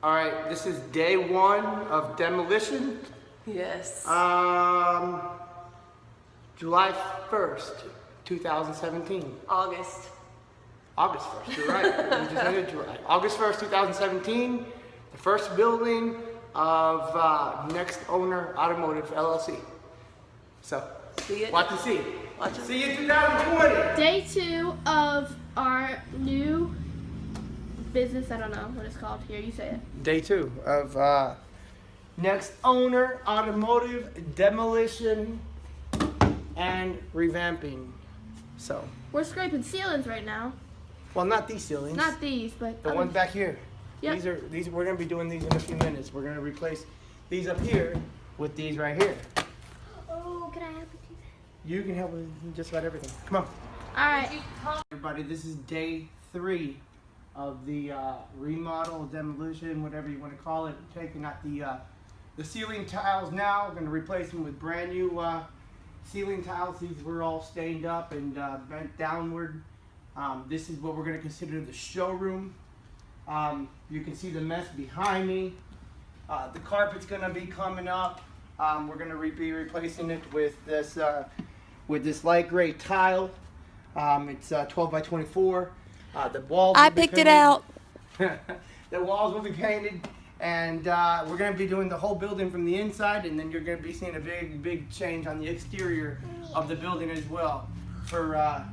All right, this is day one of demolition. Yes. July 1st, 2017. August 1st, you're right. We just ended July. August 1st, 2017, the first building of Next Owner Automotive, LLC. So, See it. watch and see. Watch it. See you in 2020. Day 2 of our new business. I don't know what it's called. Here, you say it. Day 2 of Next Owner Automotive demolition and revamping. So, We're scraping ceilings right now. well, not these ceilings. Not these, but the ones back here. Yep. These we're gonna be doing these in a few minutes. We're gonna replace these up here with these right here. Oh, can I help you do that? You can help with just about everything. Come on. All right. Everybody, this is day 3 of the remodel, demolition, whatever you want to call it. Taking out the ceiling tiles now. We're going to replace them with brand new ceiling tiles. These were all stained up and bent downward. This is what we're going to consider the showroom. You can see the mess behind me. The carpet's going to be coming up. We're going to be replacing it with this light gray tile. It's 12 by 24. The walls. I picked it out. The walls will be painted, and we're going to be doing the whole building from the inside, and then you're going to be seeing a big change on the exterior of the building as well for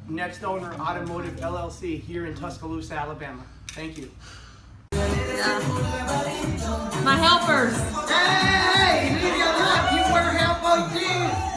Next Owner Automotive LLC here in Tuscaloosa, Alabama. Thank you. My helpers. Hey, you need your help. You were help,